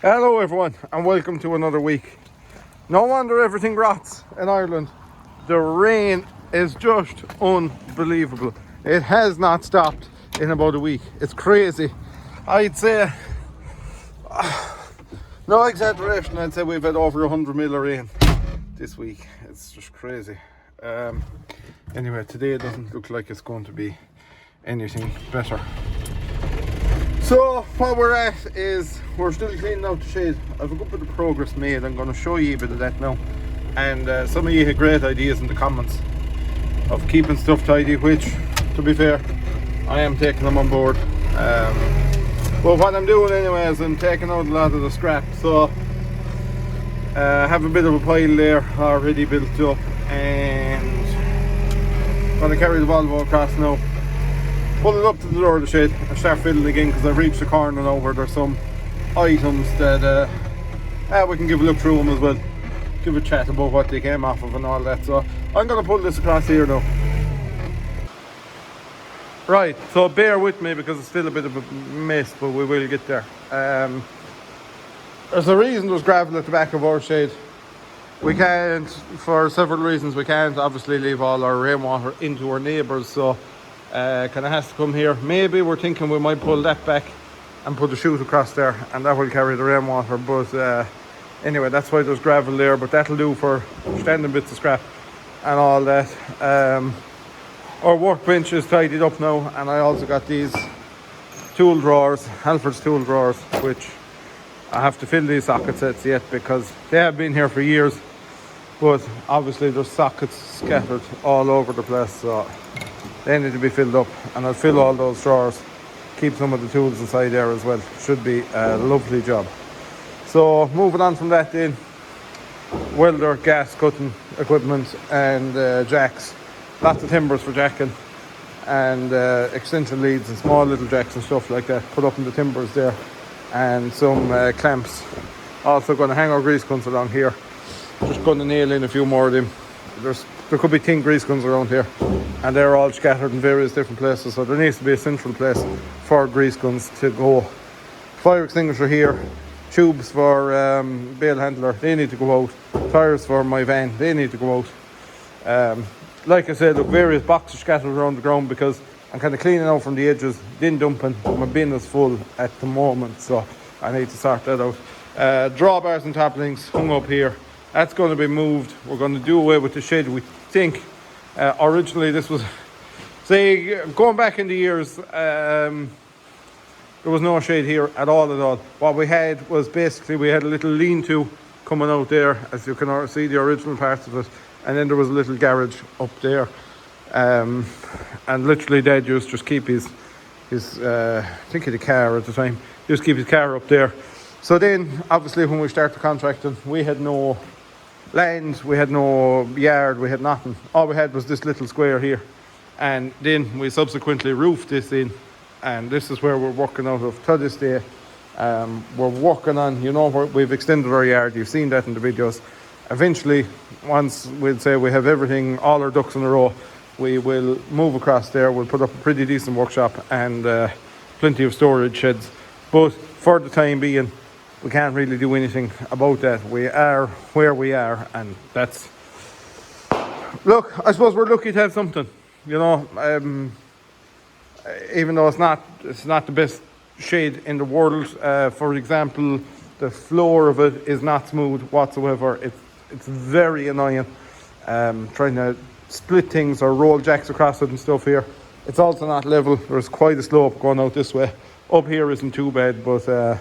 Hello everyone and welcome to another week. No wonder everything rots in Ireland. The rain is just unbelievable. It has not stopped in about a week. It's crazy. I'd say, no exaggeration, I'd say we've had over 100 mil of rain this week. It's just crazy. Anyway, today it doesn't look like it's going to be anything better. So what we're at is we're still cleaning out the shed. I've a good bit of progress made. I'm going to show you a bit of that now. And some of you had great ideas in the comments of keeping stuff tidy, which, to be fair, I am taking them on board. But what I'm doing anyway is I'm taking out a lot of the scrap. So I have a bit of a pile there already built up, and I'm going to carry the Volvo across now. Pull it up to the door of the shed and start filling again, because I've reached the corner now where there's some items that we can give a look through them as well, give a chat about what they came off of and all that. So I'm going to pull this across here now. Right, so bear with me because it's still a bit of a mess, but we will get there. There's a reason there's gravel at the back of our shed. We can't, for several reasons, we can't obviously leave all our rainwater into our neighbours, so kind of has to come here. Maybe we're thinking we might pull that back and put a chute across there, and that will carry the rainwater. But anyway, that's why there's gravel there, but that'll do for standing bits of scrap and all that. Our workbench is tidied up now, and I also got these tool drawers, Halford's tool drawers, which I have to fill these socket sets yet because they have been here for years, but obviously there's sockets scattered all over the place, so they need to be filled up, and I'll fill all those drawers, keep some of the tools inside there as well. Should be a lovely job. So moving on from that then, welder, gas cutting equipment and jacks, lots of timbers for jacking, and extension leads and small little jacks and stuff like that put up in the timbers there, and some clamps. Also going to hang our grease guns along here, just going to nail in a few more of them. There could be 10 grease guns around here, and they're all scattered in various different places, so there needs to be a central place for grease guns to go. Fire extinguisher here, tubes for bail handler, they need to go out. Tires for my van, they need to go out. Like I said, look, various boxes scattered around the ground because I'm kind of cleaning out from the edges, then dumping. My bin is full at the moment, so I need to sort that out. Drawbars and toppings hung up here. That's going to be moved. We're going to do away with the shed, we think. Originally this was, say, going back in the years, there was no shade here at all. What we had was basically, we had a little lean-to coming out there, as you can see the original parts of it, and then there was a little garage up there, and literally Dad used to just keep his I think he had a car at the time, he used to keep his car up there. So then obviously when we started contracting, we had no land, we had no yard, we had nothing. All we had was this little square here, and then we subsequently roofed this in, and this is where we're working out of to this day. We're working on, we've extended our yard, you've seen that in the videos. Eventually, once we'd say we have everything, all our ducks in a row, we will move across there. We'll put up a pretty decent workshop and plenty of storage sheds, but for the time being we can't really do anything about that. We are where we are, and that's, look, I suppose we're lucky to have something, even though it's not the best shed in the world. For example, the floor of it is not smooth whatsoever. It's very annoying trying to split things or roll jacks across it and stuff here. It's also not level. There's quite a slope going out this way. Up here isn't too bad, but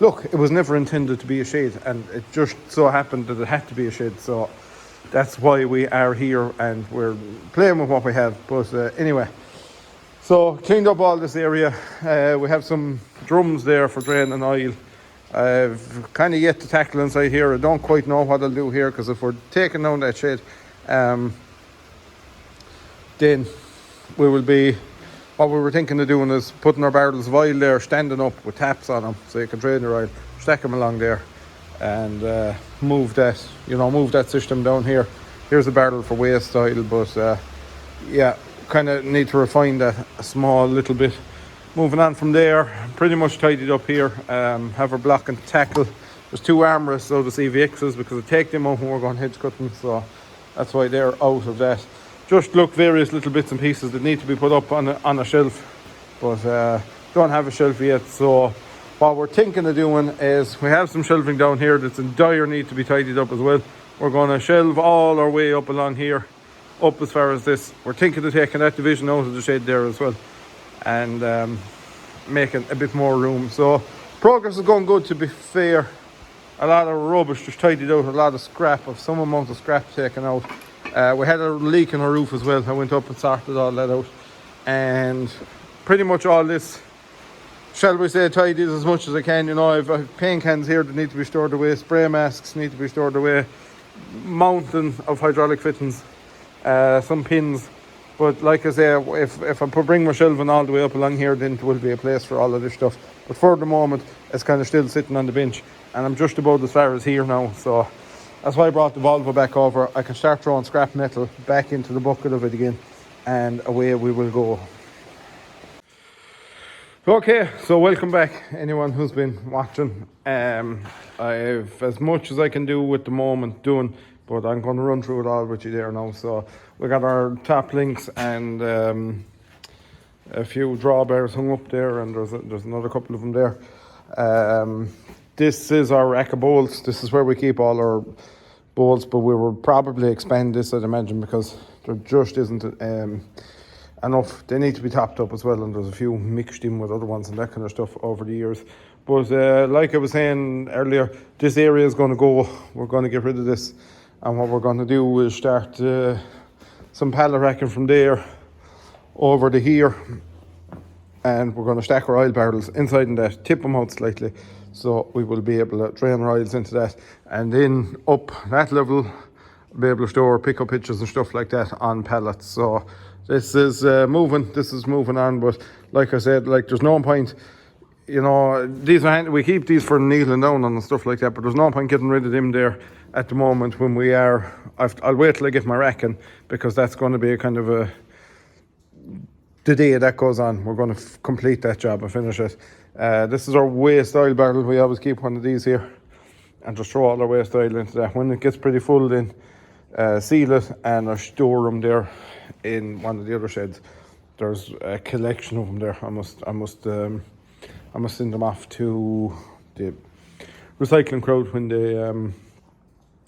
look, it was never intended to be a shed, and it just so happened that it had to be a shed, so that's why we are here and we're playing with what we have. But anyway, so cleaned up all this area. We have some drums there for draining oil. I've kind of yet to tackle inside here. I don't quite know what I'll do here, because if we're taking down that shed, then we will be, what we were thinking of doing is putting our barrels of oil there, standing up with taps on them, so you can drain your oil, stack them along there, and move that system down here. Here's a barrel for waste oil, but yeah, kind of need to refine that a small little bit. Moving on from there, pretty much tidied up here. Have our block and tackle. There's 2 armrests, so the CVXs, because I take them out when we're going hedge cutting, so that's why they're out of that. Just look, various little bits and pieces that need to be put up on a shelf, but don't have a shelf yet. So what we're thinking of doing is, we have some shelving down here that's in dire need to be tidied up as well. We're going to shelve all our way up along here, up as far as this. We're thinking of taking that division out of the shed there as well, and making a bit more room. So progress is going good, to be fair. A lot of rubbish just tidied out, a lot of scrap, of some amount of scrap taken out. We had a leak in our roof as well. I went up and sorted all that out, and pretty much all this, shall we say, tidied as much as I can. You know, I've paint cans here that need to be stored away, spray masks need to be stored away, mountain of hydraulic fittings, some pins. But like I say, if I bring my shelving all the way up along here, then there will be a place for all of this stuff. But for the moment, it's kind of still sitting on the bench, and I'm just about as far as here now. So that's why I brought the Volvo back over. I can start throwing scrap metal back into the bucket of it again, and away we will go. Okay, so welcome back, anyone who's been watching. I've as much as I can do with the moment doing, but I'm going to run through it all with you there now. So we got our top links and a few drawbars hung up there, and there's another couple of them there. This is our rack of bolts. This is where we keep all our bolts, but we will probably expand this, I'd imagine, because there just isn't enough. They need to be topped up as well, and there's a few mixed in with other ones and that kind of stuff over the years. But like I was saying earlier, this area is going to go. We're going to get rid of this, and what we're going to do is start some pallet racking from there over to here, and we're going to stack our oil barrels inside in that, tip them out slightly, so we will be able to drain our oils into that, and then up that level be able to store pickup hitches and stuff like that on pallets. So this is moving on. But like I said, like, there's no point, you know, we keep these for kneeling down and stuff like that, but there's no point getting rid of them there at the moment when we are. I'll wait till I get my racking, because that's going to be a kind of the day that goes on, we're going to complete that job and finish it. This is our waste oil barrel. We always keep one of these here and just throw all our waste oil into that. When it gets pretty full, then seal it and I store them there in one of the other sheds. There's a collection of them there. I must send them off to the recycling crowd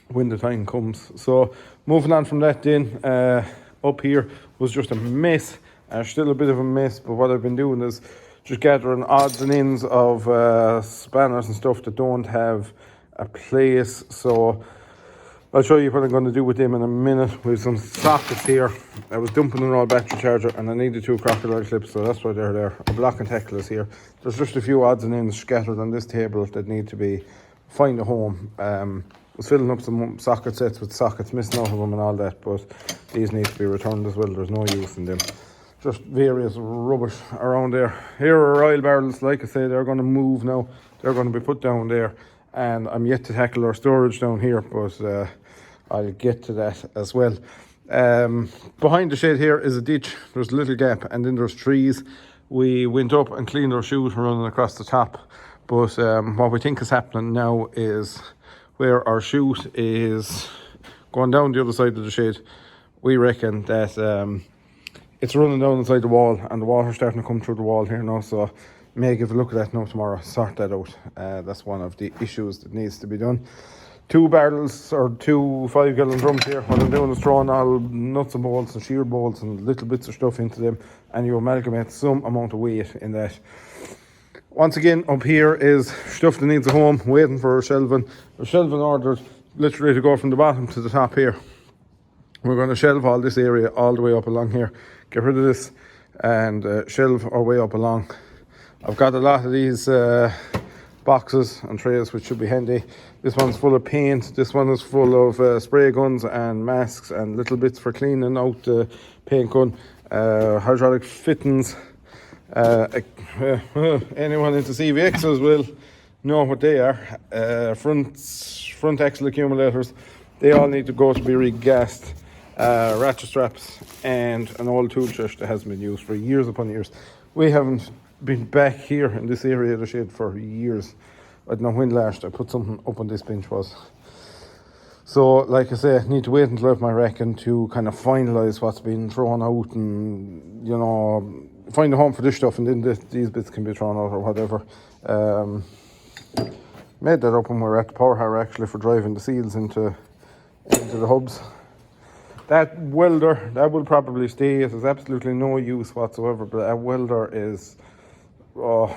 when the time comes. So moving on from that, then up here was just a mess. Still a bit of a mess, but what I've been doing is just gathering odds and ends of spanners and stuff that don't have a place. So I'll show you what I'm going to do with them in a minute. We have some sockets here. I was dumping an old battery charger, and I needed 2 crocodile clips, so that's why they're there. A block and tackle is here. There's just a few odds and ends scattered on this table that need to find a home. I was filling up some socket sets with sockets missing out of them and all that, but these need to be returned as well. There's no use in them. Just various rubbish around there. Here are our oil barrels. Like I say, they're going to move now. They're going to be put down there, and I'm yet to tackle our storage down here, but I'll get to that as well. Behind the shed here is a ditch. There's a little gap, and then there's trees. We went up and cleaned our chute running across the top, but what we think is happening now is where our chute is going down the other side of the shed. We reckon that it's running down inside the wall, and the water's starting to come through the wall here now, so may give a look at that now tomorrow, sort that out. That's one of the issues that needs to be done. 2 barrels or 2 5-gallon drums here. What I'm doing is throwing all nuts and bolts and shear bolts and little bits of stuff into them, and you amalgamate some amount of weight in that. Once again, up here is stuff that needs a home, waiting for shelving. The shelving ordered literally to go from the bottom to the top here. We're going to shelve all this area all the way up along here, get rid of this, and shelve our way up along. I've got a lot of these boxes and trays, which should be handy. This one's full of paint. This one is full of spray guns and masks and little bits for cleaning out the paint gun. Hydraulic fittings. Anyone into CVXs will know what they are. Front axle accumulators. They all need to go to be regassed. Ratchet straps and an old tool chest that hasn't been used for years upon years. We haven't been back here in this area of the shed for years. I don't know when last I put something up on this bench was. So, like I say, I need to wait until I have my reckoning to kind of finalise what's been thrown out and, you know, find a home for this stuff, and then these bits can be thrown out or whatever. Made that up when we were at the power harrow actually for driving the seals into the hubs. That welder, that will probably stay. It has absolutely no use whatsoever, but that welder is, I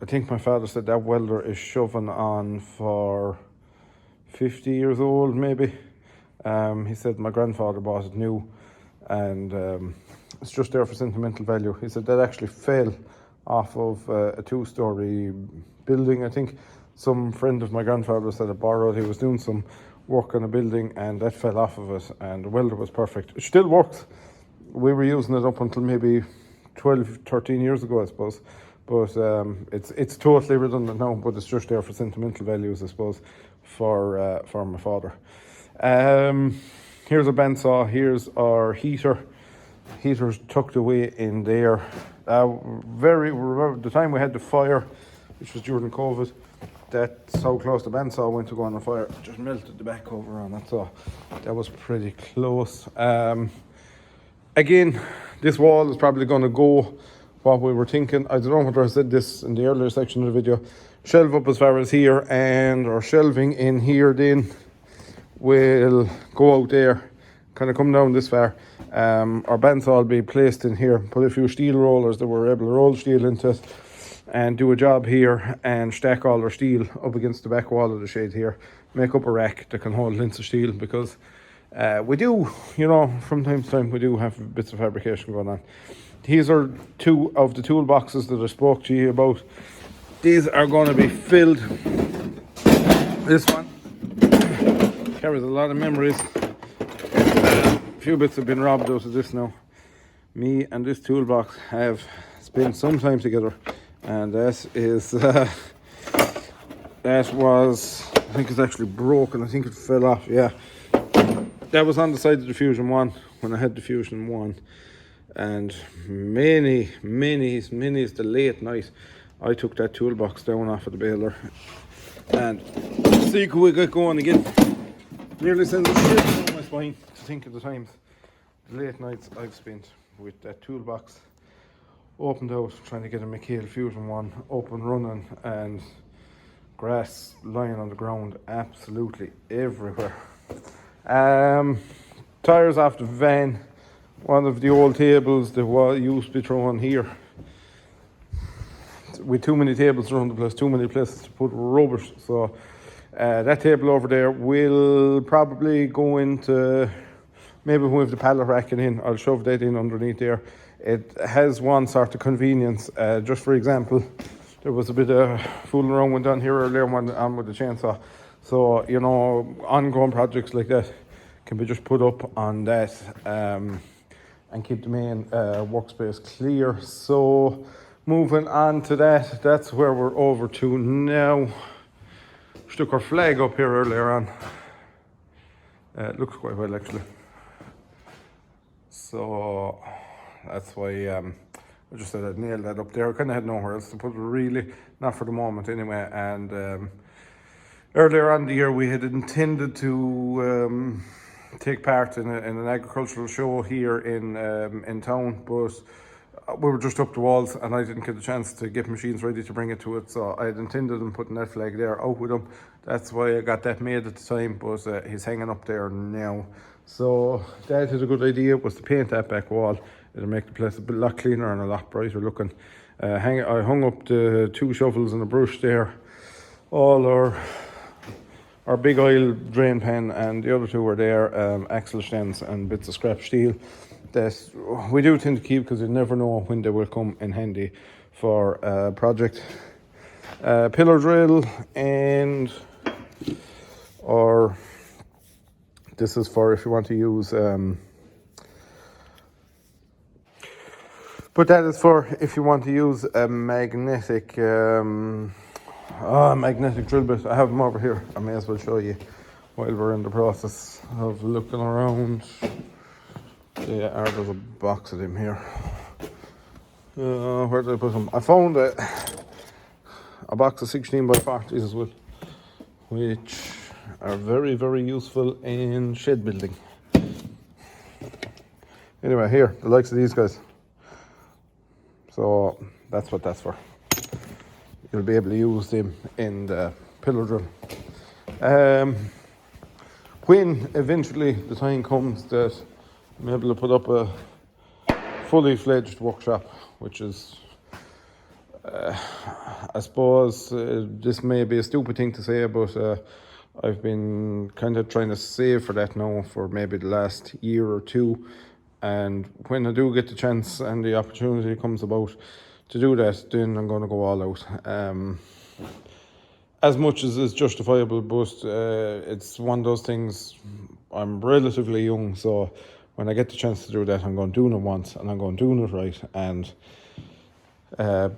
think my father said that welder is shoving on for 50 years old maybe. He said my grandfather bought it new, and it's just there for sentimental value. He said that actually fell off of a 2-story building. I think some friend of my grandfather said it borrowed. He was doing some work on a building and that fell off of it, and the welder was perfect. It still works. We were using it up until maybe 12, 13 years ago, I suppose. But it's totally redundant now, but it's just there for sentimental values, I suppose, for my father. Here's a bandsaw. Here's our heater. Heater's tucked away in there. Remember the time we had the fire, which was during COVID. That's how close the bandsaw went to go on the fire. It just melted the back over on it, so that was pretty close. Again, this wall is probably going to go what we were thinking. I don't know whether I said this in the earlier section of the video. Shelve up as far as here, and our shelving in here then will go out there, kind of come down this far. Our bandsaw will be placed in here, put a few steel rollers that were able to roll steel into it, and do a job here and stack all our steel up against the back wall of the shed here. Make up a rack that can hold lints of steel, because we do, you know, from time to time we do have bits of fabrication going on. These are 2 of the toolboxes that I spoke to you about. These are going to be filled. This one carries a lot of memories. A few bits have been robbed out of this now. Me and this toolbox have spent some time together, and that is that was, I think it's actually broken. I think it fell off. Yeah, that was on the side of the Fusion 1 when I had the Fusion 1, and many is the late night I took that toolbox down off of the baler and see could we get going again. Nearly sends a shit down my spine to think of the times, the late nights I've spent with that toolbox opened out trying to get a McHale Fusion 1 up and running, and grass lying on the ground absolutely everywhere. Tires off the van. One of the old tables that used to be thrown here. With too many tables around the place, too many places to put rubbish. So that table over there will probably go into, maybe when we have the pallet racking in, I'll shove that in underneath there. It has one sort of convenience. Just for example, there was a bit of fooling around went on here earlier on with the chainsaw. So, you know, ongoing projects like that can be just put up on that and keep the main workspace clear. So moving on to that, that's where we're over to now. Stuck our flag up here earlier on. It looks quite well actually. So that's why I just said I'd nail that up there. I kind of had nowhere else to put it really, not for the moment anyway. And earlier on the year we had intended to take part in an agricultural show here in town, but we were just up the walls and I didn't get the chance to get machines ready to bring it to it, so I had intended on putting that flag there out with him. That's why I got that made at the time, but he's hanging up there now. So that is a good idea, was to paint that back wall. It'll make the place a lot cleaner and a lot brighter looking. I hung up the 2 shovels and a brush there. All our big oil drain pan, and the other 2 were there, axle stands and bits of scrap steel that we do tend to keep because you never know when they will come in handy for a project. Pillar drill, and or this is for if you want to use but that is for if you want to use a magnetic magnetic drill bit. I have them over here. I may as well show you while we're in the process of looking around. There's a box of them here. Where did I put them? I found a box of 16 by 40s as well, which are very, very useful in shed building. Anyway, here, the likes of these guys. So that's what that's for. You'll be able to use them in the pillar drill. When eventually the time comes that I'm able to put up a fully fledged workshop, which is, I suppose, this may be a stupid thing to say, but I've been kind of trying to save for that now for maybe the last year or two. And when I do get the chance and the opportunity comes about to do that, then I'm going to go all out. As much as is justifiable, but it's one of those things. I'm relatively young, so when I get the chance to do that, I'm going to do it once, and I'm going to do it right. And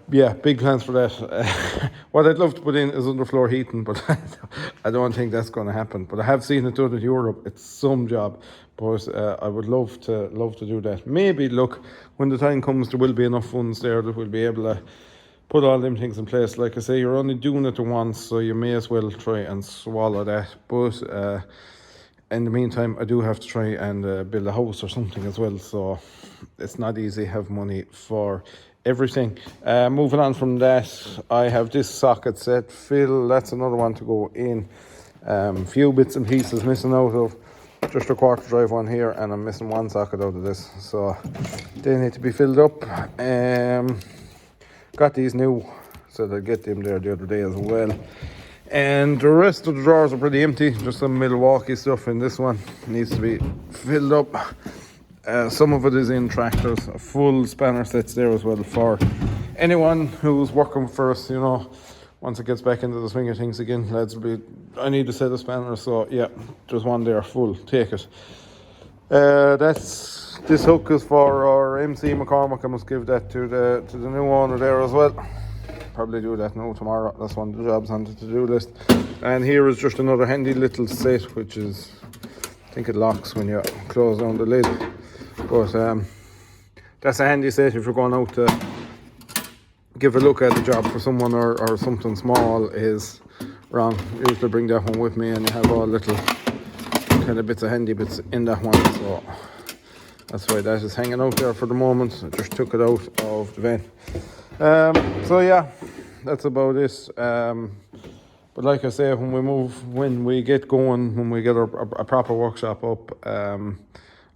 big plans for that. What I'd love to put in is underfloor heating, but I don't think that's going to happen. But I have seen it done in Europe. It's some job, but I would love to do that. Maybe, look, when the time comes, there will be enough funds there that we'll be able to put all them things in place. Like I say, you're only doing it once, so you may as well try and swallow that. But in the meantime, I do have to try and build a house or something as well. So it's not easy to have money for everything. Moving on from that, I have this socket set. Phil, that's another one to go in. Few bits and pieces missing out of. Just a quarter drive one here, and I'm missing one socket out of this. So they need to be filled up. Got these new, so I get them there the other day as well. And the rest of the drawers are pretty empty. Just some Milwaukee stuff in this one. Needs to be filled up. Some of it is in tractors. A full spanner set's there as well for anyone who's working for us, once it gets back into the swing of things again. I need a set of spanners, so yeah, there's one there full. Take it. This hook is for our MC McCormack. I must give that to the new owner there as well. Probably do that now tomorrow. That's one of the jobs on the to-do list. And here is just another handy little set, which is, I think it locks when you close down the lid. But that's a handy set if you're going out to give a look at the job for someone or something small is wrong. Usually bring that one with me, and you have all little kind of bits of handy bits in that one. So that's why that is hanging out there for the moment. I just took it out of the van. So yeah, that's about it. But like I say, when we get going, when we get a proper workshop up,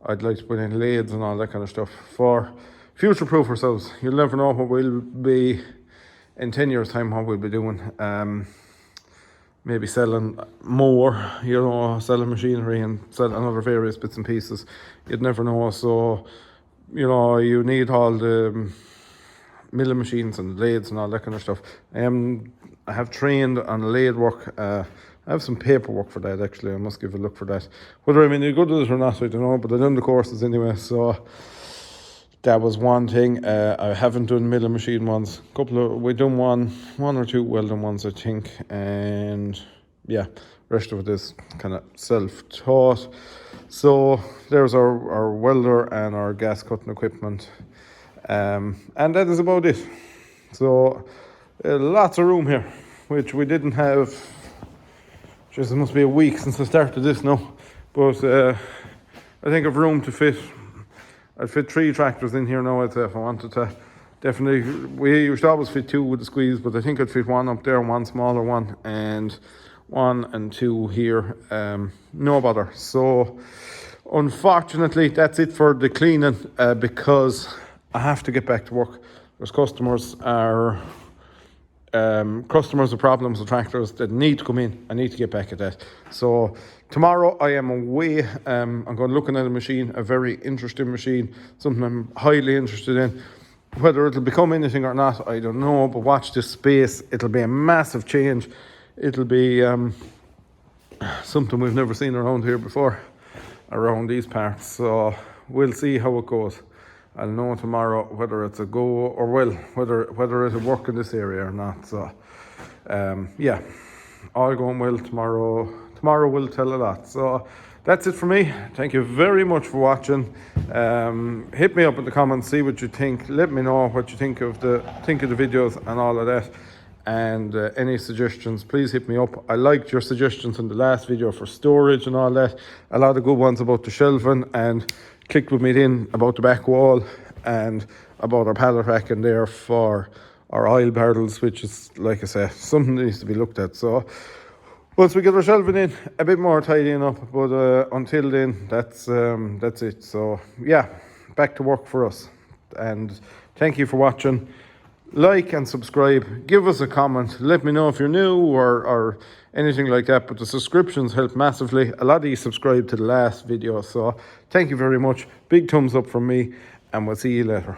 I'd like to put in lathes and all that kind of stuff for future-proof ourselves. You'll never know what we'll be in 10 years' time, what we'll be doing. Maybe selling more, selling machinery and selling other various bits and pieces. You'd never know. So, you need all the milling machines and lathes and all that kind of stuff. I have trained on lathe work. I have some paperwork for that, actually. I must give a look for that. Whether I'm any good at it or not, I don't know, but I've done the courses anyway, so that was one thing. I haven't done milling machine ones. We've done one or two welding ones, I think, and yeah, rest of it is kind of self-taught. So there's our welder and our gas cutting equipment, and that is about it. So lots of room here, which we didn't have. It must be a week since I started this now, but I think I've room to fit. I'd fit 3 tractors in here now, I'd say, if I wanted to. Definitely, we used to always fit 2 with the squeeze, but I think I'd fit 1 up there, 1 smaller one, and 1 and 2 here. No bother. So, unfortunately, that's it for the cleaning, because I have to get back to work. There's customers with problems with tractors that need to come in. I need to get back at that. So tomorrow I am away. I'm going looking at a machine, a very interesting machine, something I'm highly interested in. Whether it'll become anything or not, I don't know, but watch this space. It'll be a massive change. It'll be something we've never seen around here before, around these parts. So we'll see how it goes. I'll know tomorrow whether it's a go or whether it'll work in this area or not. So, yeah, all going well tomorrow. Tomorrow will tell a lot. So that's it for me. Thank you very much for watching. Hit me up in the comments, see what you think. Let me know what you think of the videos and all of that. And any suggestions, please hit me up. I liked your suggestions in the last video for storage and all that. A lot of good ones about the shelving, and clicked with me in about the back wall and about our pallet rack in there for our oil barrels, which is, like I say, something that needs to be looked at. So once we get our shelving in, a bit more tidying up, but until then, that's it. So yeah, back to work for us. And thank you for watching. Like and subscribe. Give us a comment. Let me know if you're new or anything like that. But the subscriptions help massively. A lot of you subscribed to the last video, so thank you very much. Big thumbs up from me, and we'll see you later.